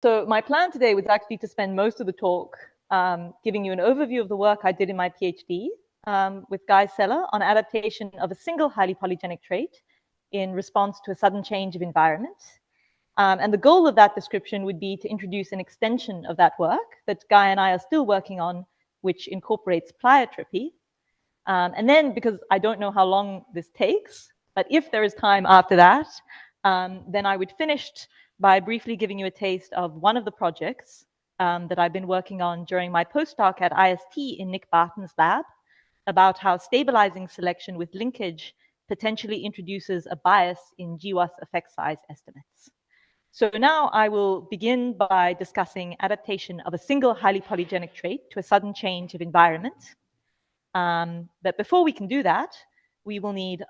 So my plan today was actually to spend most of the talk giving you an overview of the work I did in my PhD with Guy Seller on adaptation of a single highly polygenic trait in response to a sudden change of environment. And the goal of that description would be to introduce an extension of that work that Guy and I are still working on, which incorporates pleiotropy. And then, because I don't know how long this takes, but if there is time after that, then I would finish by briefly giving you a taste of one of the projects that I've been working on during my postdoc at IST in Nick Barton's lab about how stabilizing selection with linkage potentially introduces a bias in GWAS effect size estimates. So now I will begin by discussing adaptation of a single highly polygenic trait to a sudden change of environment. But before we can do that, we will need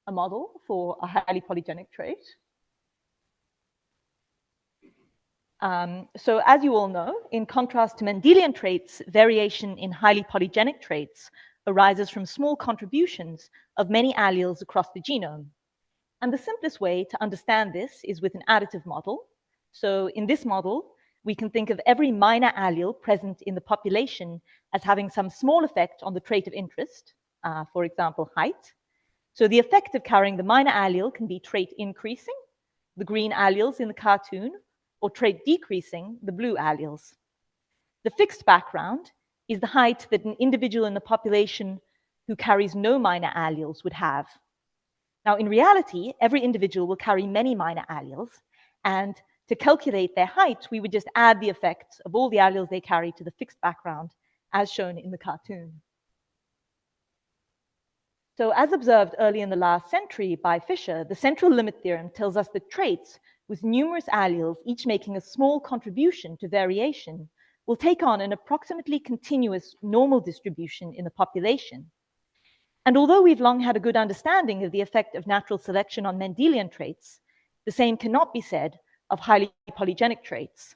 a model for a highly polygenic trait. So as you all know, in contrast to Mendelian traits, variation in highly polygenic traits arises from small contributions of many alleles across the genome. And the simplest way to understand this is with an additive model. So in this model, we can think of every minor allele present in the population as having some small effect on the trait of interest, for example, height. So the effect of carrying the minor allele can be trait increasing, the green alleles in the cartoon, or trait decreasing, the blue alleles. The fixed background is the height that an individual in the population who carries no minor alleles would have. Now, in reality, every individual will carry many minor alleles, and to calculate their height, we would just add the effects of all the alleles they carry to the fixed background, as shown in the cartoon. So as observed early in the last century by Fisher, the central limit theorem tells us that traits with numerous alleles, each making a small contribution to variation, will take on an approximately continuous normal distribution in the population. And although we've long had a good understanding of the effect of natural selection on Mendelian traits, the same cannot be said of highly polygenic traits.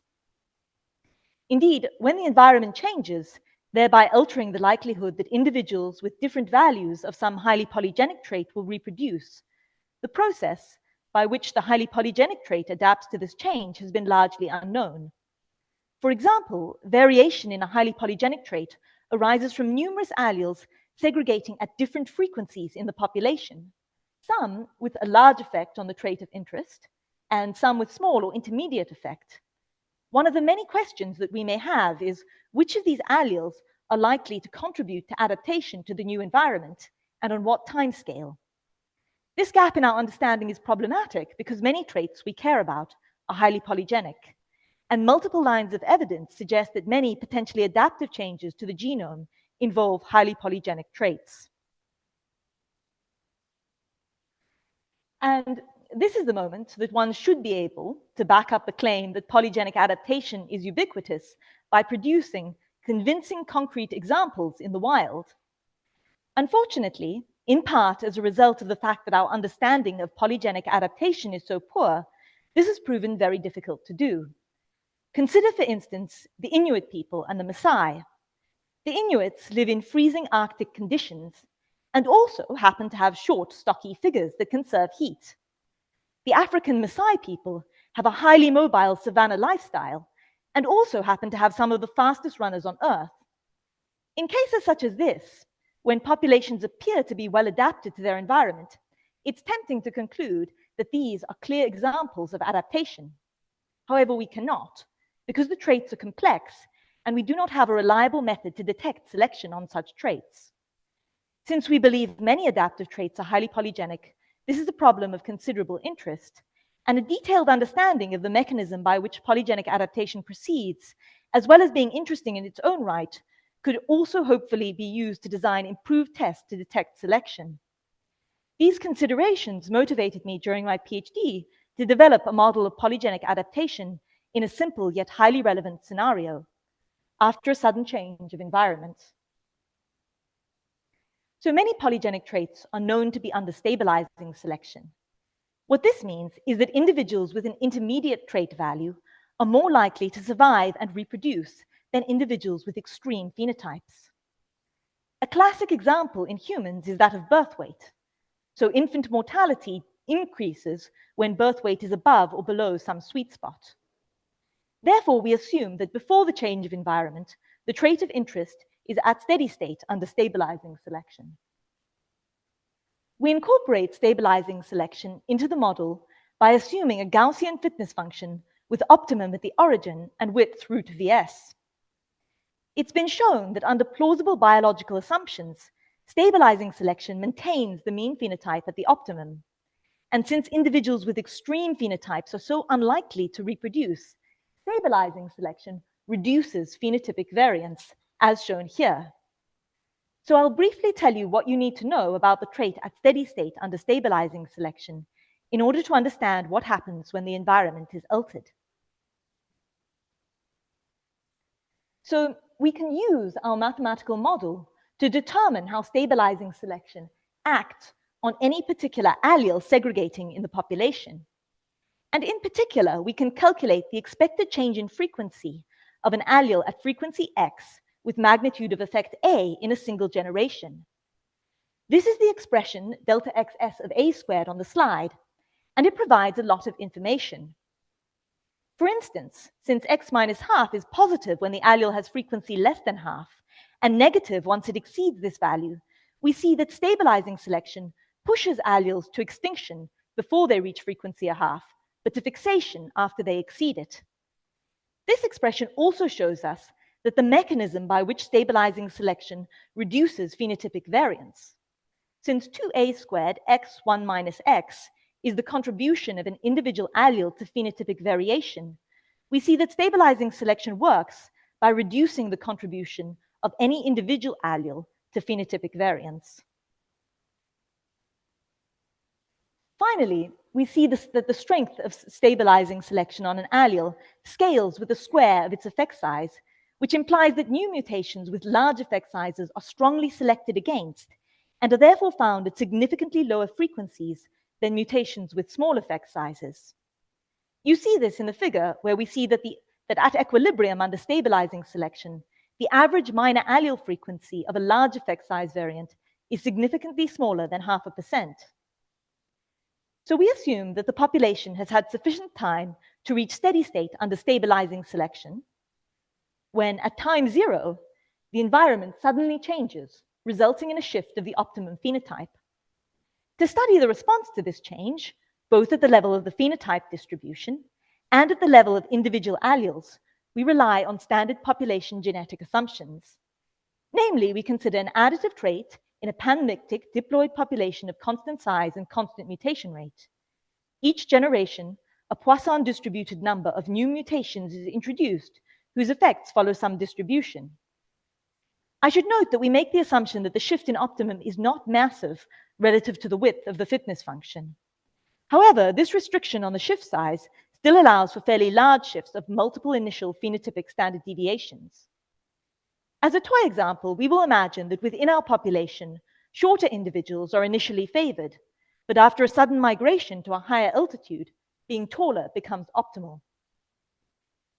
Indeed, when the environment changes, thereby altering the likelihood that individuals with different values of some highly polygenic trait will reproduce, the process by which the highly polygenic trait adapts to this change has been largely unknown. For example, variation in a highly polygenic trait arises from numerous alleles segregating at different frequencies in the population, some with a large effect on the trait of interest, and some with small or intermediate effect. One of the many questions that we may have is which of these alleles are likely to contribute to adaptation to the new environment, and on what timescale. This gap in our understanding is problematic because many traits we care about are highly polygenic, and multiple lines of evidence suggest that many potentially adaptive changes to the genome involve highly polygenic traits. And this is the moment that one should be able to back up the claim that polygenic adaptation is ubiquitous by producing convincing concrete examples in the wild. Unfortunately, in part as a result of the fact that our understanding of polygenic adaptation is so poor, this has proven very difficult to do. Consider, for instance, the Inuit people and the Maasai. The Inuits live in freezing Arctic conditions and also happen to have short, stocky figures that conserve heat. The African Maasai people have a highly mobile savanna lifestyle and also happen to have some of the fastest runners on Earth. In cases such as this, when populations appear to be well adapted to their environment, it's tempting to conclude that these are clear examples of adaptation. However, we cannot, because the traits are complex and we do not have a reliable method to detect selection on such traits. Since we believe many adaptive traits are highly polygenic, this is a problem of considerable interest, and a detailed understanding of the mechanism by which polygenic adaptation proceeds, as well as being interesting in its own right, could also hopefully be used to design improved tests to detect selection. These considerations motivated me during my PhD to develop a model of polygenic adaptation in a simple yet highly relevant scenario, after a sudden change of environment. So many polygenic traits are known to be under stabilizing selection. What this means is that individuals with an intermediate trait value are more likely to survive and reproduce than individuals with extreme phenotypes. A classic example in humans is that of birth weight. So infant mortality increases when birth weight is above or below some sweet spot. Therefore, we assume that before the change of environment, the trait of interest is at steady state under stabilizing selection. We incorporate stabilizing selection into the model by assuming a Gaussian fitness function with optimum at the origin and width through to Vs. It's been shown that under plausible biological assumptions, stabilizing selection maintains the mean phenotype at the optimum. And since individuals with extreme phenotypes are so unlikely to reproduce, stabilizing selection reduces phenotypic variance, as shown here. So I'll briefly tell you what you need to know about the trait at steady state under stabilizing selection in order to understand what happens when the environment is altered. So we can use our mathematical model to determine how stabilizing selection acts on any particular allele segregating in the population. And in particular, we can calculate the expected change in frequency of an allele at frequency x with magnitude of effect A in a single generation. This is the expression delta xs of A squared on the slide, and it provides a lot of information. For instance, since x minus half is positive when the allele has frequency less than half, and negative once it exceeds this value, we see that stabilizing selection pushes alleles to extinction before they reach frequency a half, but to fixation after they exceed it. This expression also shows us that the mechanism by which stabilizing selection reduces phenotypic variance. Since 2a squared x1 minus x is the contribution of an individual allele to phenotypic variation, we see that stabilizing selection works by reducing the contribution of any individual allele to phenotypic variance. Finally, we see that the strength of stabilizing selection on an allele scales with the square of its effect size, which implies that new mutations with large effect sizes are strongly selected against and are therefore found at significantly lower frequencies than mutations with small effect sizes. You see this in the figure where we see that at equilibrium under stabilizing selection, the average minor allele frequency of a large effect size variant is significantly smaller than 0.5%. So we assume that the population has had sufficient time to reach steady state under stabilizing selection, when at time 0, the environment suddenly changes, resulting in a shift of the optimum phenotype. To study the response to this change, both at the level of the phenotype distribution and at the level of individual alleles, we rely on standard population genetic assumptions. Namely, we consider an additive trait in a panmictic diploid population of constant size and constant mutation rate. Each generation, a Poisson-distributed number of new mutations is introduced whose effects follow some distribution. I should note that we make the assumption that the shift in optimum is not massive relative to the width of the fitness function. However, this restriction on the shift size still allows for fairly large shifts of multiple initial phenotypic standard deviations. As a toy example, we will imagine that within our population, shorter individuals are initially favored, but after a sudden migration to a higher altitude, being taller becomes optimal.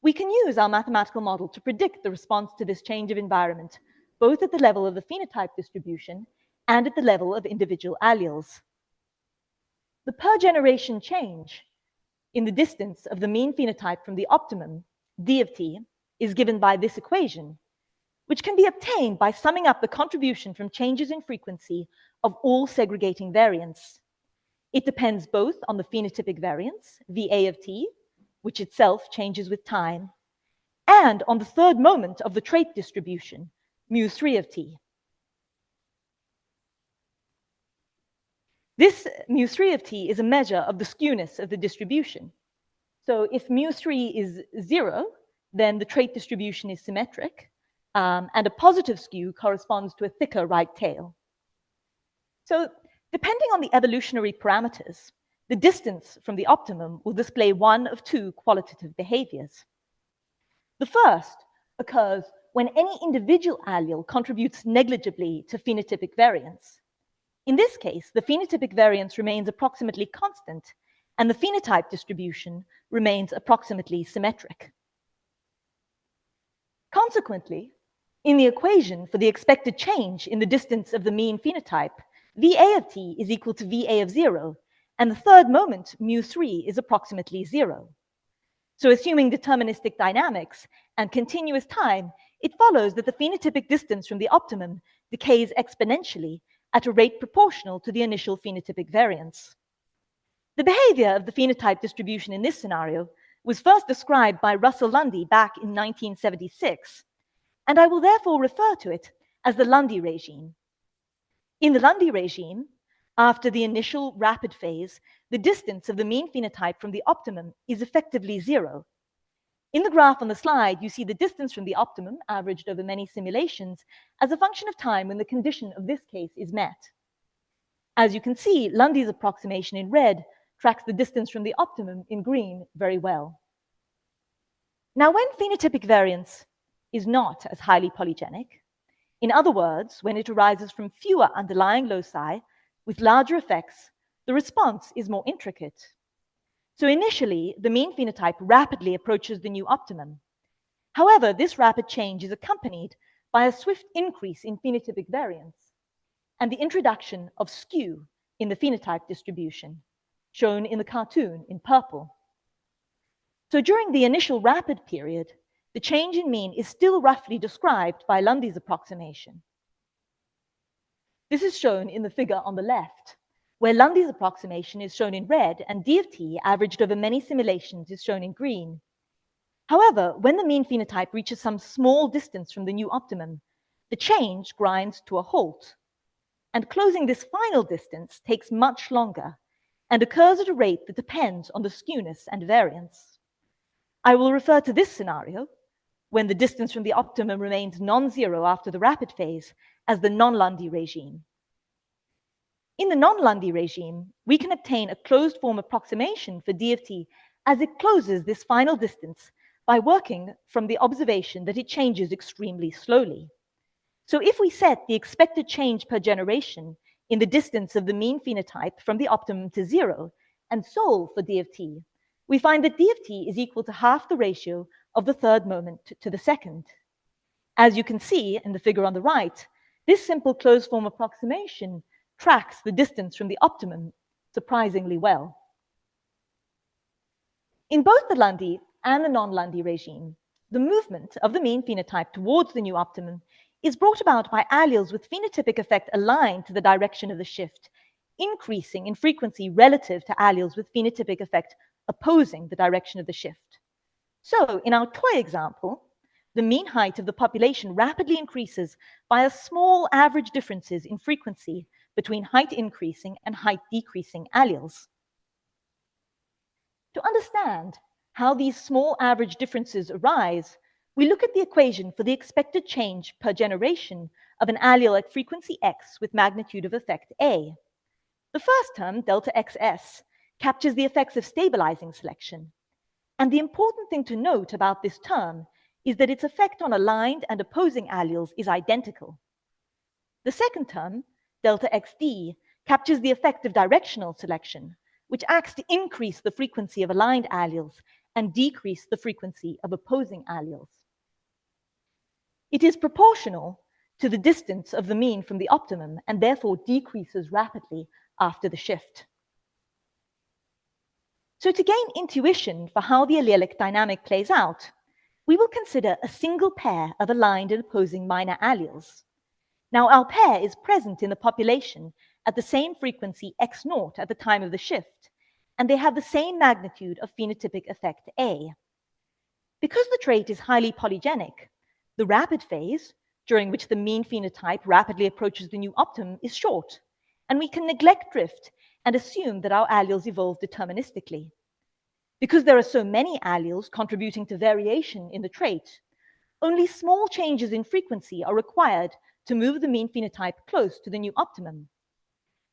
We can use our mathematical model to predict the response to this change of environment, both at the level of the phenotype distribution and at the level of individual alleles. The per generation change in the distance of the mean phenotype from the optimum, d of t, is given by this equation, which can be obtained by summing up the contribution from changes in frequency of all segregating variants. It depends both on the phenotypic variance, Va of t, which itself changes with time, and on the third moment of the trait distribution, mu3 of t. This mu3 of t is a measure of the skewness of the distribution. So if mu3 is 0, then the trait distribution is symmetric, and a positive skew corresponds to a thicker right tail. So depending on the evolutionary parameters, the distance from the optimum will display one of two qualitative behaviors. The first occurs when any individual allele contributes negligibly to phenotypic variance. In this case, the phenotypic variance remains approximately constant, and the phenotype distribution remains approximately symmetric. Consequently, in the equation for the expected change in the distance of the mean phenotype, Va of t is equal to Va of 0, and the third moment, mu3, is approximately 0. So assuming deterministic dynamics and continuous time, it follows that the phenotypic distance from the optimum decays exponentially at a rate proportional to the initial phenotypic variance. The behavior of the phenotype distribution in this scenario was first described by Russell Lundy back in 1976, and I will therefore refer to it as the Lundy regime. In the Lundy regime, after the initial rapid phase, the distance of the mean phenotype from the optimum is effectively zero. In the graph on the slide, you see the distance from the optimum, averaged over many simulations, as a function of time when the condition of this case is met. As you can see, Lundy's approximation in red tracks the distance from the optimum in green very well. Now, when phenotypic variance is not as highly polygenic, in other words, when it arises from fewer underlying loci with larger effects, the response is more intricate. So initially, the mean phenotype rapidly approaches the new optimum. However, this rapid change is accompanied by a swift increase in phenotypic variance and the introduction of skew in the phenotype distribution, shown in the cartoon in purple. So during the initial rapid period, the change in mean is still roughly described by Lundy's approximation. This is shown in the figure on the left, where Lundy's approximation is shown in red and d of t, averaged over many simulations, is shown in green. However, when the mean phenotype reaches some small distance from the new optimum, the change grinds to a halt. And closing this final distance takes much longer and occurs at a rate that depends on the skewness and variance. I will refer to this scenario, when the distance from the optimum remains non-zero after the rapid phase, as the non-Lundy regime. In the non-Lundy regime, we can obtain a closed form approximation for d of t as it closes this final distance by working from the observation that it changes extremely slowly. So if we set the expected change per generation in the distance of the mean phenotype from the optimum to zero and solve for d of t, we find that d of t is equal to half the ratio of the third moment to the second. As you can see in the figure on the right, this simple closed form approximation tracks the distance from the optimum surprisingly well. In both the Lundy and the non-Lundy regime, the movement of the mean phenotype towards the new optimum is brought about by alleles with phenotypic effect aligned to the direction of the shift, increasing in frequency relative to alleles with phenotypic effect opposing the direction of the shift. So in our toy example, the mean height of the population rapidly increases by a small average differences in frequency between height increasing and height decreasing alleles. To understand how these small average differences arise, we look at the equation for the expected change per generation of an allele at frequency x with magnitude of effect a. The first term, delta xs, captures the effects of stabilizing selection. And the important thing to note about this term is that its effect on aligned and opposing alleles is identical. The second term, delta xd, captures the effect of directional selection, which acts to increase the frequency of aligned alleles and decrease the frequency of opposing alleles. It is proportional to the distance of the mean from the optimum and therefore decreases rapidly after the shift. So to gain intuition for how the allelic dynamic plays out, we will consider a single pair of aligned and opposing minor alleles. Now, our pair is present in the population at the same frequency x0 at the time of the shift, and they have the same magnitude of phenotypic effect A. Because the trait is highly polygenic, the rapid phase, during which the mean phenotype rapidly approaches the new optimum, is short, and we can neglect drift and assume that our alleles evolve deterministically. Because there are so many alleles contributing to variation in the trait, only small changes in frequency are required to move the mean phenotype close to the new optimum.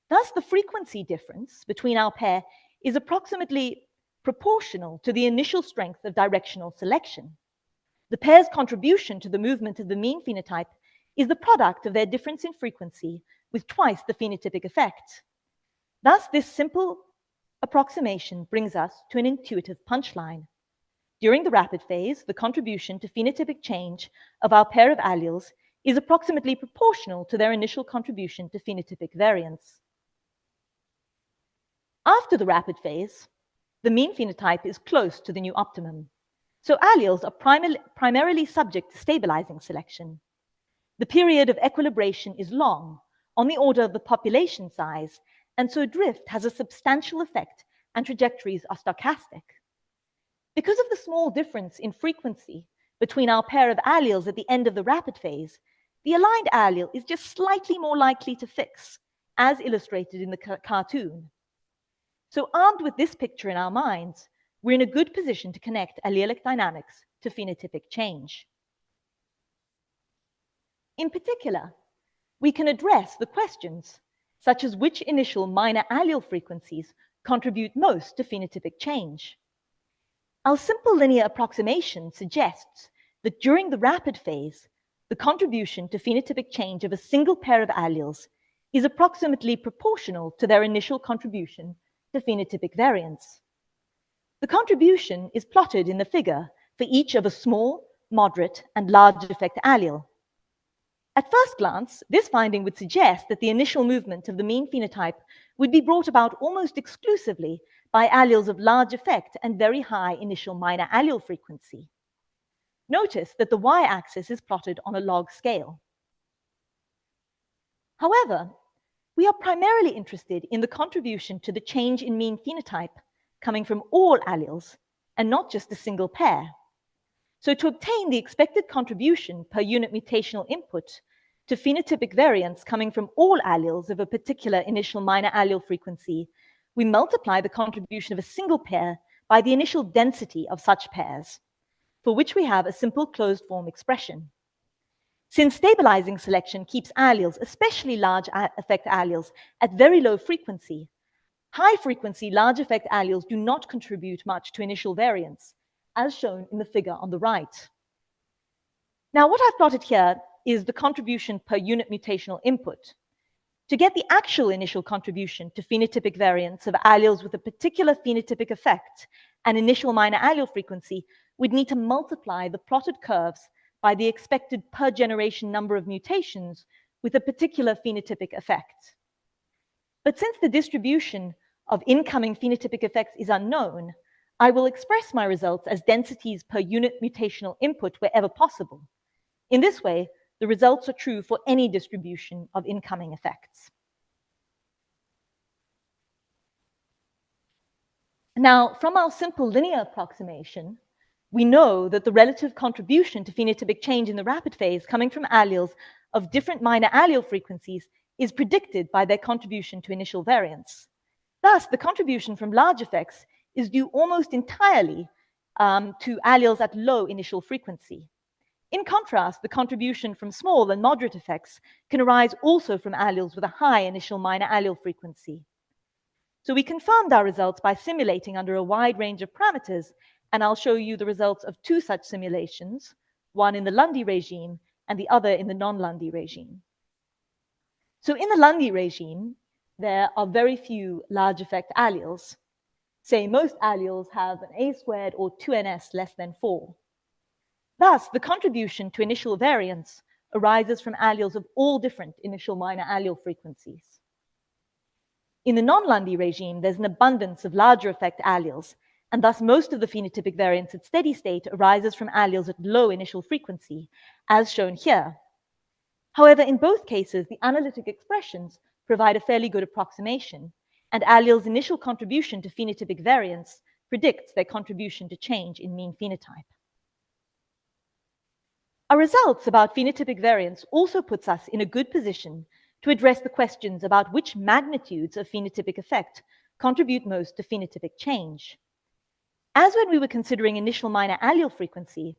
Thus, the frequency difference between our pair is approximately proportional to the initial strength of directional selection. The pair's contribution to the movement of the mean phenotype is the product of their difference in frequency with twice the phenotypic effect. Thus, this simple approximation brings us to an intuitive punchline. During the rapid phase, the contribution to phenotypic change of our pair of alleles is approximately proportional to their initial contribution to phenotypic variance. After the rapid phase, the mean phenotype is close to the new optimum. So alleles are primarily subject to stabilizing selection. The period of equilibration is long, on the order of the population size, and so drift has a substantial effect and trajectories are stochastic. Because of the small difference in frequency between our pair of alleles at the end of the rapid phase, the aligned allele is just slightly more likely to fix, as illustrated in the cartoon. So armed with this picture in our minds, we're in a good position to connect allelic dynamics to phenotypic change. In particular, we can address the questions such as which initial minor allele frequencies contribute most to phenotypic change. Our simple linear approximation suggests that during the rapid phase, the contribution to phenotypic change of a single pair of alleles is approximately proportional to their initial contribution to phenotypic variance. The contribution is plotted in the figure for each of a small, moderate, and large effect allele. At first glance, this finding would suggest that the initial movement of the mean phenotype would be brought about almost exclusively by alleles of large effect and very high initial minor allele frequency. Notice that the y-axis is plotted on a log scale. However, we are primarily interested in the contribution to the change in mean phenotype coming from all alleles and not just a single pair. So to obtain the expected contribution per unit mutational input to phenotypic variance coming from all alleles of a particular initial minor allele frequency, we multiply the contribution of a single pair by the initial density of such pairs, for which we have a simple closed form expression. Since stabilizing selection keeps alleles, especially large effect alleles, at very low frequency, high frequency large effect alleles do not contribute much to initial variance, as shown in the figure on the right. Now, what I've plotted here is the contribution per unit mutational input. To get the actual initial contribution to phenotypic variance of alleles with a particular phenotypic effect and initial minor allele frequency, we'd need to multiply the plotted curves by the expected per generation number of mutations with a particular phenotypic effect. But since the distribution of incoming phenotypic effects is unknown, I will express my results as densities per unit mutational input wherever possible. In this way, the results are true for any distribution of incoming effects. Now, from our simple linear approximation, we know that the relative contribution to phenotypic change in the rapid phase coming from alleles of different minor allele frequencies is predicted by their contribution to initial variance. Thus, the contribution from large effects is due almost entirely to alleles at low initial frequency. In contrast, the contribution from small and moderate effects can arise also from alleles with a high initial minor allele frequency. So we confirmed our results by simulating under a wide range of parameters, and I'll show you the results of two such simulations, one in the Lundy regime and the other in the non-Lundy regime. So in the Lundy regime, there are very few large effect alleles. Say most alleles have an A squared or 2ns less than 4. Thus, the contribution to initial variance arises from alleles of all different initial minor allele frequencies. In the non-Lundy regime, there's an abundance of larger effect alleles, and thus most of the phenotypic variance at steady state arises from alleles at low initial frequency, as shown here. However, in both cases, the analytic expressions provide a fairly good approximation, and alleles' initial contribution to phenotypic variance predicts their contribution to change in mean phenotype. Our results about phenotypic variance also puts us in a good position to address the questions about which magnitudes of phenotypic effect contribute most to phenotypic change. As when we were considering initial minor allele frequency,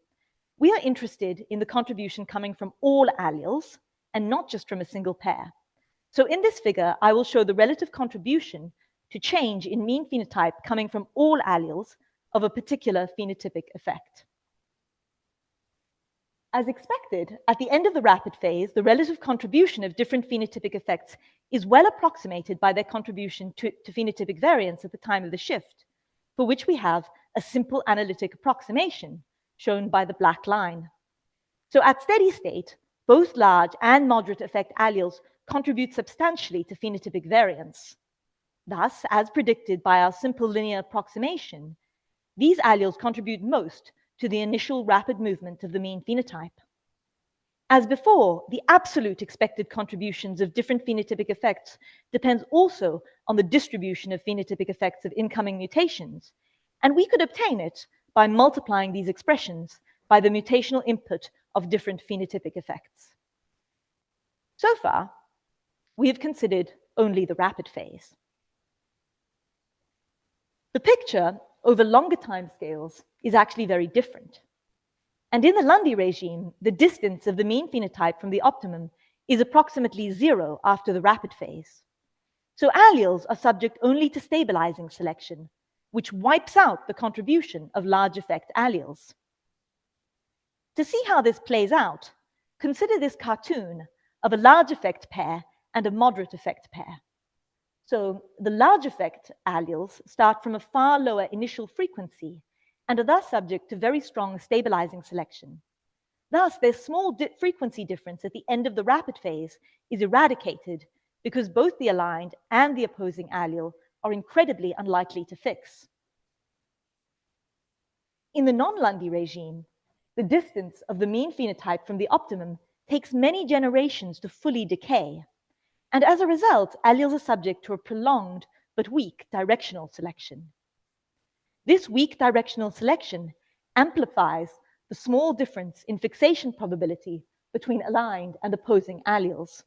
we are interested in the contribution coming from all alleles and not just from a single pair. So in this figure, I will show the relative contribution to change in mean phenotype coming from all alleles of a particular phenotypic effect. As expected, at the end of the rapid phase, the relative contribution of different phenotypic effects is well approximated by their contribution to phenotypic variance at the time of the shift, for which we have a simple analytic approximation, shown by the black line. So at steady state, both large and moderate effect alleles contribute substantially to phenotypic variance. Thus, as predicted by our simple linear approximation, these alleles contribute most to the initial rapid movement of the mean phenotype. As before, the absolute expected contributions of different phenotypic effects depends also on the distribution of phenotypic effects of incoming mutations, and we could obtain it by multiplying these expressions by the mutational input of different phenotypic effects. So far, we have considered only the rapid phase. The picture over longer timescales is actually very different. And in the Lundy regime, the distance of the mean phenotype from the optimum is approximately 0 after the rapid phase. So alleles are subject only to stabilizing selection, which wipes out the contribution of large effect alleles. To see how this plays out, consider this cartoon of a large effect pair and a moderate effect pair. So the large effect alleles start from a far lower initial frequency and are thus subject to very strong stabilizing selection. Thus, their small frequency difference at the end of the rapid phase is eradicated because both the aligned and the opposing allele are incredibly unlikely to fix. In the non-Lundy regime, the distance of the mean phenotype from the optimum takes many generations to fully decay, and as a result, alleles are subject to a prolonged but weak directional selection. This weak directional selection amplifies the small difference in fixation probability between aligned and opposing alleles.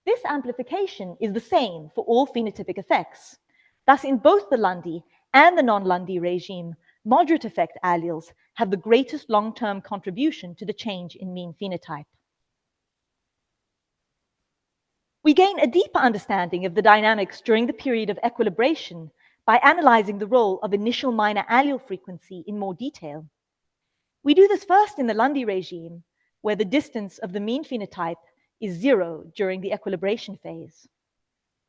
This amplification is the same for all phenotypic effects. Thus, in both the Lundy and the non-Lundy regime, moderate effect alleles have the greatest long-term contribution to the change in mean phenotype. We gain a deeper understanding of the dynamics during the period of equilibration by analyzing the role of initial minor allele frequency in more detail. We do this first in the Lundy regime, where the distance of the mean phenotype is 0 during the equilibration phase.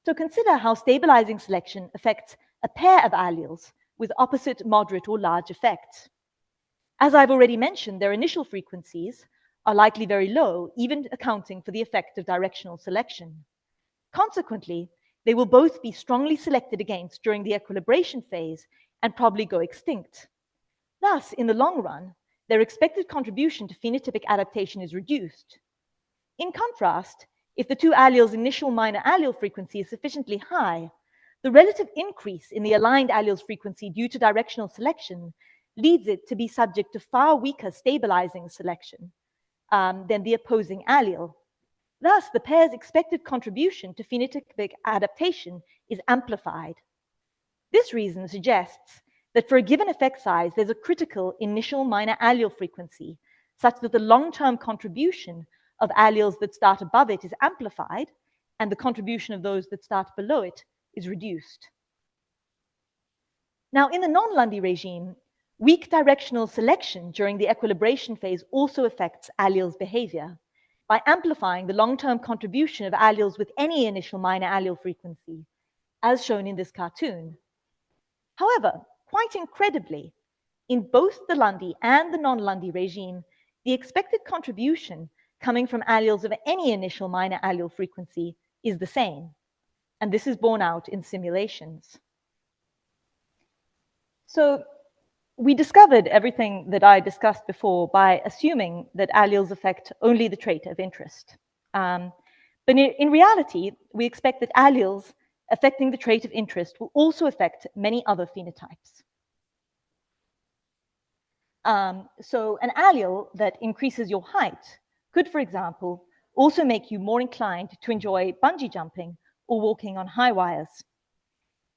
So consider how stabilizing selection affects a pair of alleles with opposite moderate or large effects. As I've already mentioned, their initial frequencies are likely very low, even accounting for the effect of directional selection. Consequently, they will both be strongly selected against during the equilibration phase and probably go extinct. Thus, in the long run, their expected contribution to phenotypic adaptation is reduced. In contrast, if the two alleles' initial minor allele frequency is sufficiently high, the relative increase in the aligned alleles frequency due to directional selection leads it to be subject to far weaker stabilizing selection than the opposing allele. Thus, the pair's expected contribution to phenotypic adaptation is amplified. This reason suggests that for a given effect size, there's a critical initial minor allele frequency, such that the long-term contribution of alleles that start above it is amplified, and the contribution of those that start below it is reduced. Now, in the non-Lundy regime, weak directional selection during the equilibration phase also affects alleles' behavior by amplifying the long-term contribution of alleles with any initial minor allele frequency, as shown in this cartoon. However, quite incredibly, in both the Lundy and the non-Lundy regime, the expected contribution coming from alleles of any initial minor allele frequency is the same, and this is borne out in simulations. So we discovered everything that I discussed before by assuming that alleles affect only the trait of interest. But in reality, we expect that alleles affecting the trait of interest will also affect many other phenotypes. So an allele that increases your height could, for example, also make you more inclined to enjoy bungee jumping or walking on high wires.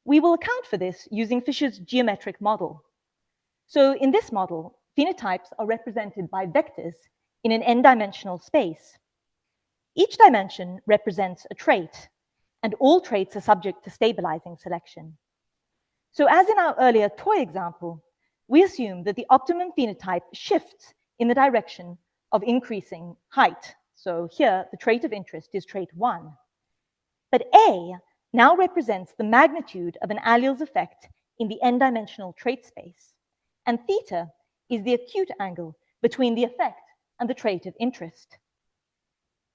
We will account for this using Fisher's geometric model. So in this model, phenotypes are represented by vectors in an n-dimensional space. Each dimension represents a trait, and all traits are subject to stabilizing selection. So as in our earlier toy example, we assume that the optimum phenotype shifts in the direction of increasing height. So here, the trait of interest is trait 1. But A now represents the magnitude of an allele's effect in the n-dimensional trait space. And theta is the acute angle between the effect and the trait of interest.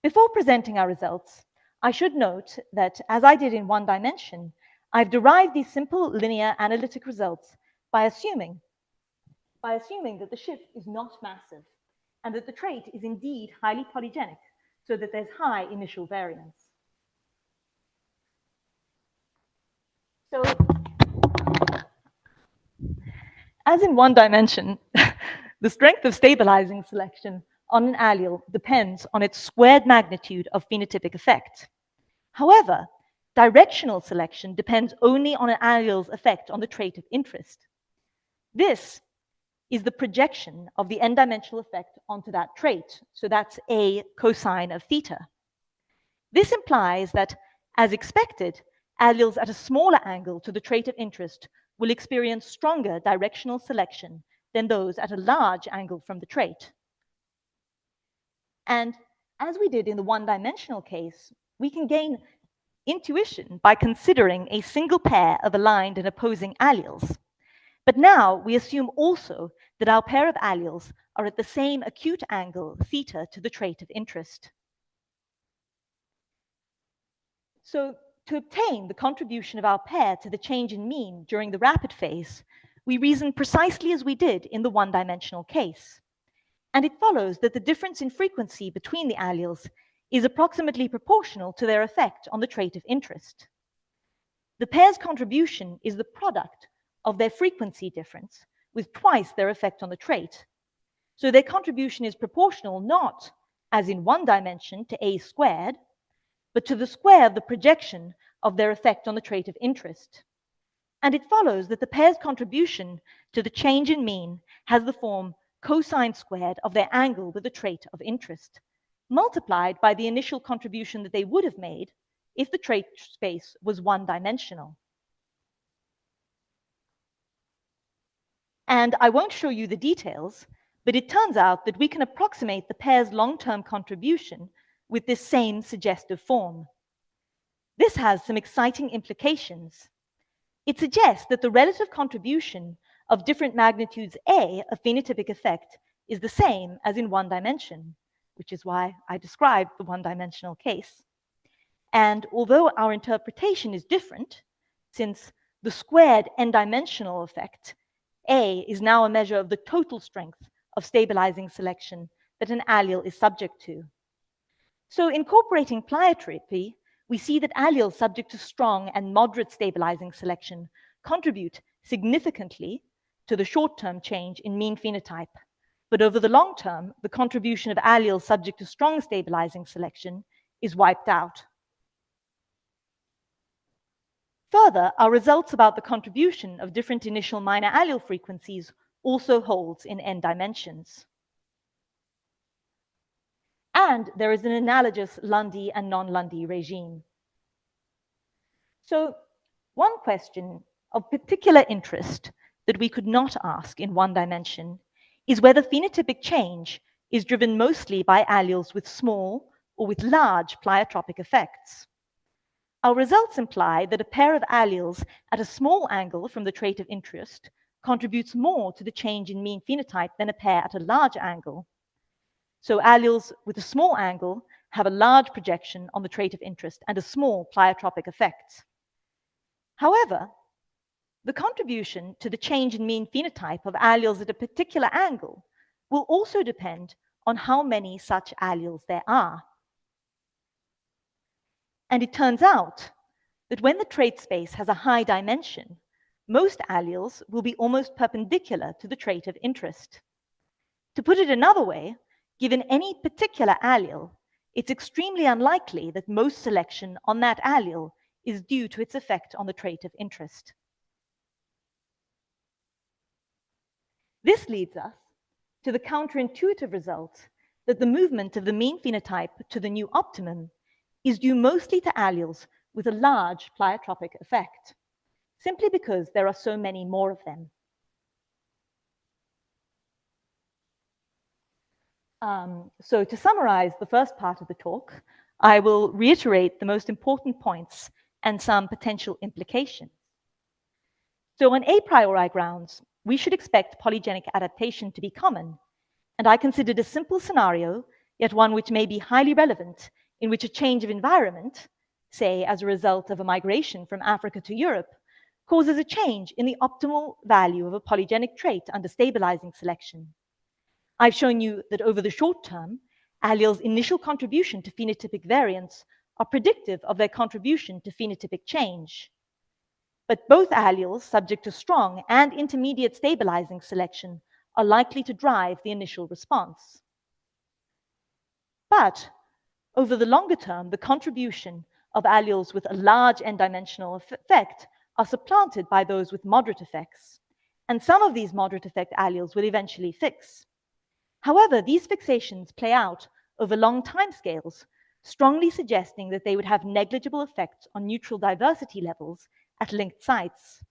Before presenting our results, I should note that, as I did in one dimension, I've derived these simple linear analytic results by assuming by assuming that the shift is not massive and that the trait is indeed highly polygenic, so that there's high initial variance. So, as in one dimension, the strength of stabilizing selection on an allele depends on its squared magnitude of phenotypic effect. However, directional selection depends only on an allele's effect on the trait of interest. This is the projection of the n-dimensional effect onto that trait. So that's A cosine of theta. This implies that, as expected, alleles at a smaller angle to the trait of interest will experience stronger directional selection than those at a large angle from the trait. And as we did in the one-dimensional case, we can gain intuition by considering a single pair of aligned and opposing alleles. But now we assume also that our pair of alleles are at the same acute angle, theta, to the trait of interest. So to obtain the contribution of our pair to the change in mean during the rapid phase, we reason precisely as we did in the one-dimensional case. And it follows that the difference in frequency between the alleles is approximately proportional to their effect on the trait of interest. The pair's contribution is the product of their frequency difference with twice their effect on the trait. So their contribution is proportional not, as in one dimension, to a squared, but to the square of the projection of their effect on the trait of interest. And it follows that the pair's contribution to the change in mean has the form cosine squared of their angle with the trait of interest, multiplied by the initial contribution that they would have made if the trait space was one-dimensional. And I won't show you the details, but it turns out that we can approximate the pair's long-term contribution with this same suggestive form. This has some exciting implications. It suggests that the relative contribution of different magnitudes A of phenotypic effect is the same as in one dimension, which is why I described the one-dimensional case. And although our interpretation is different, since the squared n-dimensional effect, A is now a measure of the total strength of stabilizing selection that an allele is subject to. So incorporating pleiotropy, we see that alleles subject to strong and moderate stabilizing selection contribute significantly to the short-term change in mean phenotype. But over the long term, the contribution of alleles subject to strong stabilizing selection is wiped out. Further, our results about the contribution of different initial minor allele frequencies also holds in n dimensions. And there is an analogous Lundy and non-Lundy regime. So one question of particular interest that we could not ask in one dimension is whether phenotypic change is driven mostly by alleles with small or with large pleiotropic effects. Our results imply that a pair of alleles at a small angle from the trait of interest contributes more to the change in mean phenotype than a pair at a large angle. So alleles with a small angle have a large projection on the trait of interest and a small pleiotropic effect. However, the contribution to the change in mean phenotype of alleles at a particular angle will also depend on how many such alleles there are. And it turns out that when the trait space has a high dimension, most alleles will be almost perpendicular to the trait of interest. To put it another way, given any particular allele, it's extremely unlikely that most selection on that allele is due to its effect on the trait of interest. This leads us to the counterintuitive result that the movement of the mean phenotype to the new optimum is due mostly to alleles with a large pleiotropic effect, simply because there are so many more of them. So to summarize the first part of the talk, I will reiterate the most important points and some potential implications. So on a priori grounds, we should expect polygenic adaptation to be common, and I considered a simple scenario, yet one which may be highly relevant, in which a change of environment, say as a result of a migration from Africa to Europe, causes a change in the optimal value of a polygenic trait under stabilizing selection. I've shown you that over the short term, alleles' initial contribution to phenotypic variance are predictive of their contribution to phenotypic change. But both alleles subject to strong and intermediate stabilizing selection are likely to drive the initial response. But over the longer term, the contribution of alleles with a large n-dimensional effect are supplanted by those with moderate effects, and some of these moderate effect alleles will eventually fix. However, these fixations play out over long timescales, strongly suggesting that they would have negligible effects on neutral diversity levels at linked sites.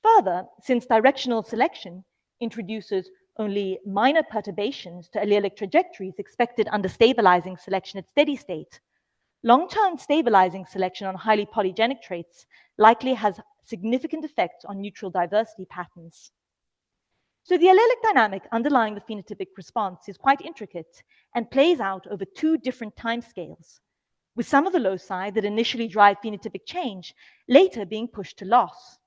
Further, since directional selection introduces only minor perturbations to allelic trajectories expected under stabilizing selection at steady state, long-term stabilizing selection on highly polygenic traits likely has significant effects on neutral diversity patterns. So the allelic dynamic underlying the phenotypic response is quite intricate and plays out over two different timescales, with some of the loci that initially drive phenotypic change later being pushed to loss.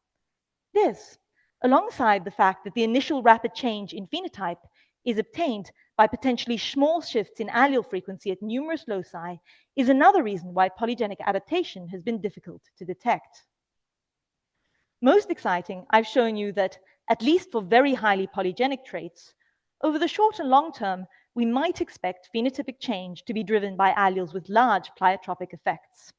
This, alongside the fact that the initial rapid change in phenotype is obtained by potentially small shifts in allele frequency at numerous loci, is another reason why polygenic adaptation has been difficult to detect. Most exciting, I've shown you that, at least for very highly polygenic traits, over the short and long term, we might expect phenotypic change to be driven by alleles with large pleiotropic effects.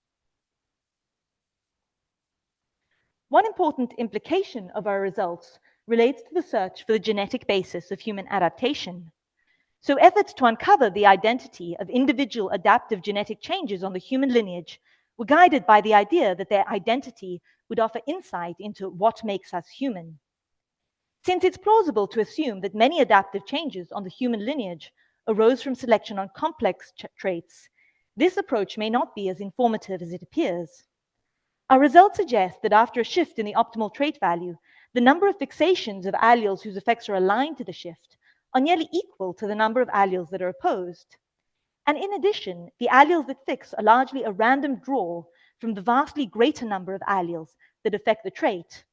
One important implication of our results relates to the search for the genetic basis of human adaptation. So efforts to uncover the identity of individual adaptive genetic changes on the human lineage were guided by the idea that their identity would offer insight into what makes us human. Since it's plausible to assume that many adaptive changes on the human lineage arose from selection on complex traits, this approach may not be as informative as it appears. Our results suggest that after a shift in the optimal trait value, the number of fixations of alleles whose effects are aligned to the shift are nearly equal to the number of alleles that are opposed. And in addition, the alleles that fix are largely a random draw from the vastly greater number of alleles that affect the trait,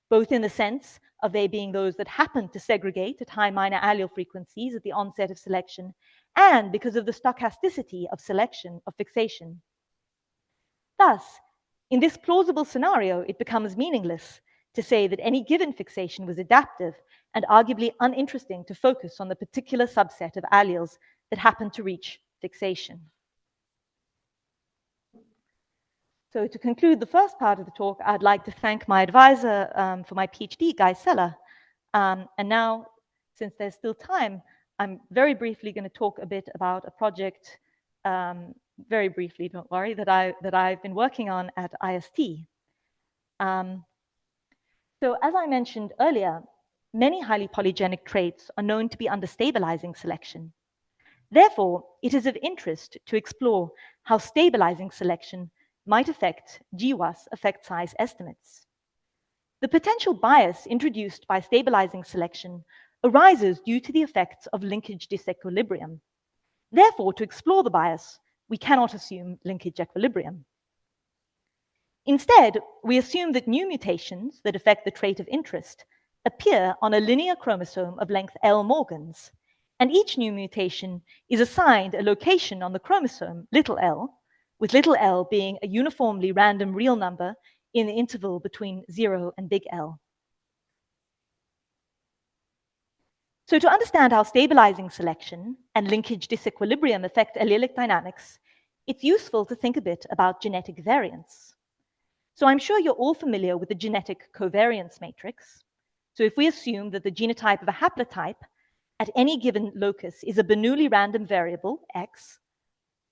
both in the sense of they being those that happen to segregate at high minor allele frequencies at the onset of selection, and because of the stochasticity of selection of fixation. Thus, in this plausible scenario, it becomes meaningless to say that any given fixation was adaptive and arguably uninteresting to focus on the particular subset of alleles that happen to reach fixation. So to conclude the first part of the talk, I'd like to thank my advisor for my PhD, Guy Seller. And now, since there's still time, I'm very briefly going to talk a bit about a project, very briefly, don't worry, that I've been working on at IST. So as I mentioned earlier, many highly polygenic traits are known to be under stabilizing selection. Therefore, it is of interest to explore how stabilizing selection might affect GWAS effect size estimates. The potential bias introduced by stabilizing selection arises due to the effects of linkage disequilibrium. Therefore, to explore the bias, we cannot assume linkage equilibrium. Instead, we assume that new mutations that affect the trait of interest appear on a linear chromosome of length L Morgans, and each new mutation is assigned a location on the chromosome, little l, with little l being a uniformly random real number in the interval between 0 and big L. So to understand how stabilizing selection and linkage disequilibrium affect allelic dynamics, it's useful to think a bit about genetic variance. So I'm sure you're all familiar with the genetic covariance matrix. So if we assume that the genotype of a haplotype at any given locus is a Bernoulli random variable, x,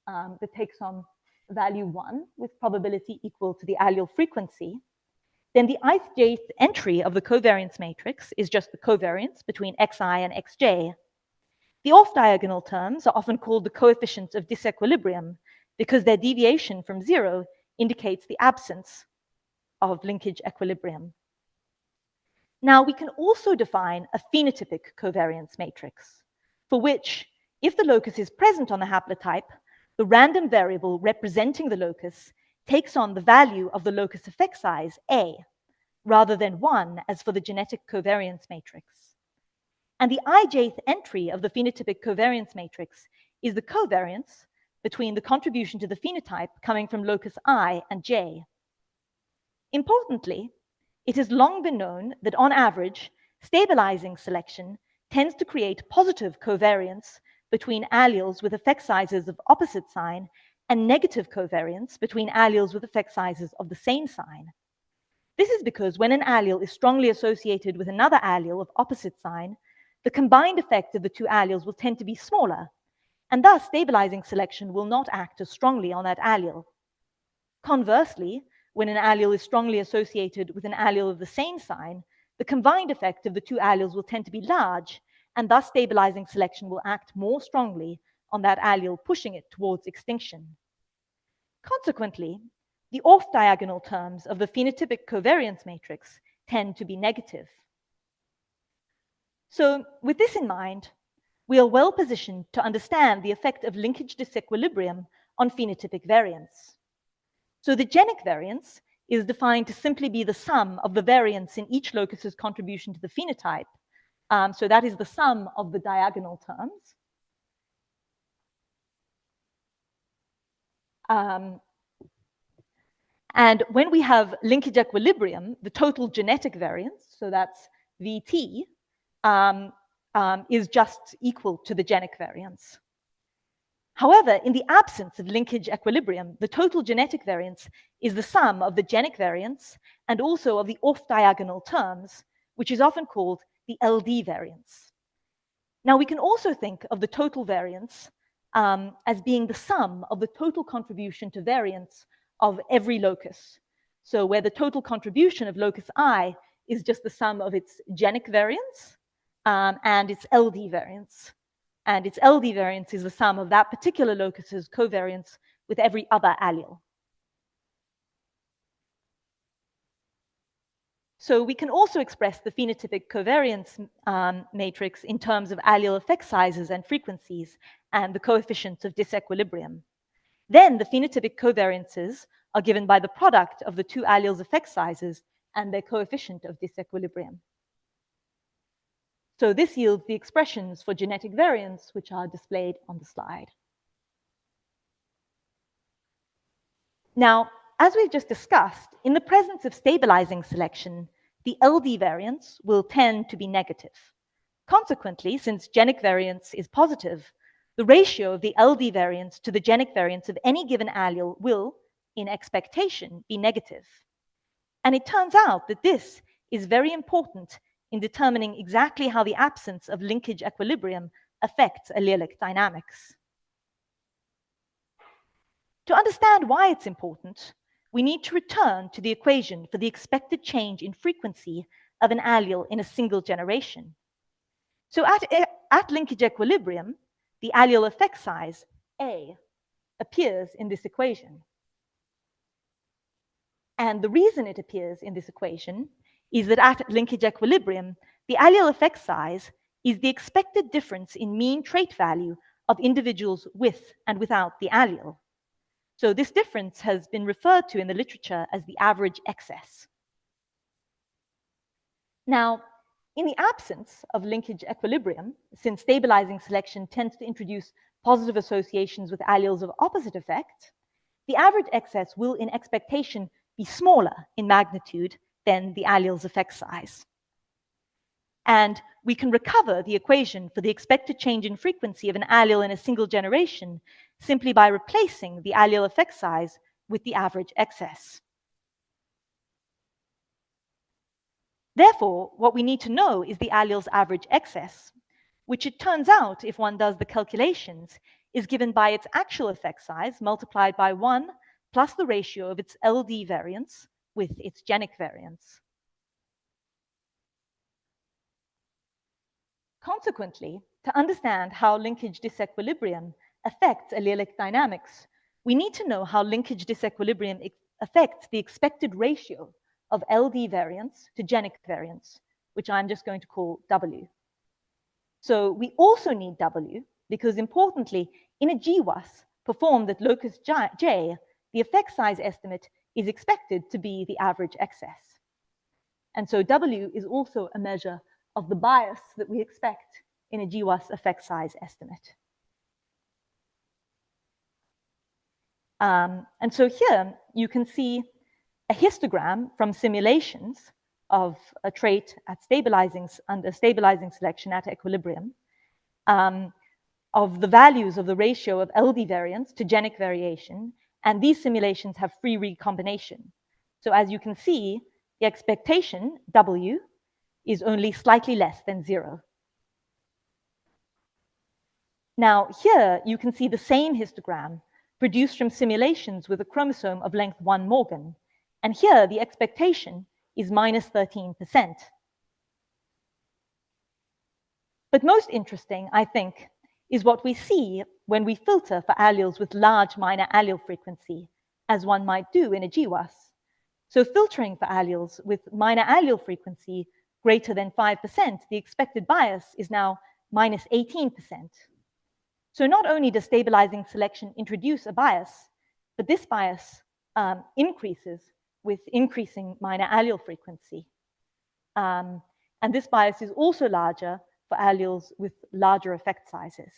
that takes on value 1 with probability equal to the allele frequency, then the ith entry of the covariance matrix is just the covariance between xi and xj. The off-diagonal terms are often called the coefficients of disequilibrium because their deviation from 0 indicates the absence of linkage equilibrium. Now, we can also define a phenotypic covariance matrix, for which, if the locus is present on the haplotype, the random variable representing the locus takes on the value of the locus effect size, A, rather than 1 as for the genetic covariance matrix. And the ijth entry of the phenotypic covariance matrix is the covariance between the contribution to the phenotype coming from locus I and J. Importantly, it has long been known that on average, stabilizing selection tends to create positive covariance between alleles with effect sizes of opposite sign and negative covariance between alleles with effect sizes of the same sign. This is because when an allele is strongly associated with another allele of opposite sign, the combined effect of the two alleles will tend to be smaller, and thus stabilizing selection will not act as strongly on that allele. Conversely, when an allele is strongly associated with an allele of the same sign, the combined effect of the two alleles will tend to be large, and thus stabilizing selection will act more strongly on that allele, pushing it towards extinction. Consequently, the off-diagonal terms of the phenotypic covariance matrix tend to be negative. So, with this in mind, we are well positioned to understand the effect of linkage disequilibrium on phenotypic variance. So the genic variance is defined to simply be the sum of the variance in each locus's contribution to the phenotype. So that is the sum of the diagonal terms. And when we have linkage equilibrium, the total genetic variance, so that's Vt, is just equal to the genic variance. However, in the absence of linkage equilibrium, the total genetic variance is the sum of the genic variance and also of the off-diagonal terms, which is often called the LD variance. Now, we can also think of the total variance as being the sum of the total contribution to variance of every locus. So where the total contribution of locus I is just the sum of its genic variance and its LD variance. And its LD variance is the sum of that particular locus's covariance with every other allele. So we can also express the phenotypic covariance matrix in terms of allele effect sizes and frequencies and the coefficients of disequilibrium. Then the phenotypic covariances are given by the product of the two alleles' effect sizes and their coefficient of disequilibrium. So this yields the expressions for genetic variance, which are displayed on the slide. Now, as we've just discussed, in the presence of stabilizing selection, the LD variance will tend to be negative. Consequently, since genic variance is positive, the ratio of the LD variance to the genic variance of any given allele will, in expectation, be negative. And it turns out that this is very important in determining exactly how the absence of linkage equilibrium affects allelic dynamics. To understand why it's important, we need to return to the equation for the expected change in frequency of an allele in a single generation. So at linkage equilibrium, the allele effect size, A, appears in this equation. And the reason it appears in this equation is that at linkage equilibrium, the allele effect size is the expected difference in mean trait value of individuals with and without the allele. So this difference has been referred to in the literature as the average excess. Now, in the absence of linkage equilibrium, since stabilizing selection tends to introduce positive associations with alleles of opposite effect, the average excess will, in expectation, be smaller in magnitude than the allele's effect size. And we can recover the equation for the expected change in frequency of an allele in a single generation simply by replacing the allele effect size with the average excess. Therefore, what we need to know is the allele's average excess, which it turns out, if one does the calculations, is given by its actual effect size multiplied by 1 plus the ratio of its LD variance with its genic variance. Consequently, to understand how linkage disequilibrium affects allelic dynamics, we need to know how linkage disequilibrium affects the expected ratio of LD variance to genic variance, which I'm just going to call W. So we also need W because, importantly, in a GWAS performed at locus J, the effect size estimate is expected to be the average excess. And so W is also a measure of the bias that we expect in a GWAS effect size estimate. And so here you can see a histogram from simulations of a trait at under stabilizing selection at equilibrium, of the values of the ratio of LD variance to genic variation, and these simulations have free recombination. So as you can see, the expectation, W, is only slightly less than 0. Now here you can see the same histogram produced from simulations with a chromosome of length 1 Morgan, and here the expectation is minus 13%. But most interesting, I think, is what we see when we filter for alleles with large minor allele frequency, as one might do in a GWAS. So filtering for alleles with minor allele frequency greater than 5%, the expected bias is now minus 18%. So not only does stabilizing selection introduce a bias, but this bias increases with increasing minor allele frequency. And this bias is also larger for alleles with larger effect sizes.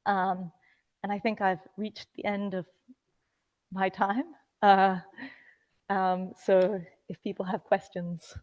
And I think I've reached the end of my time. So if people have questions.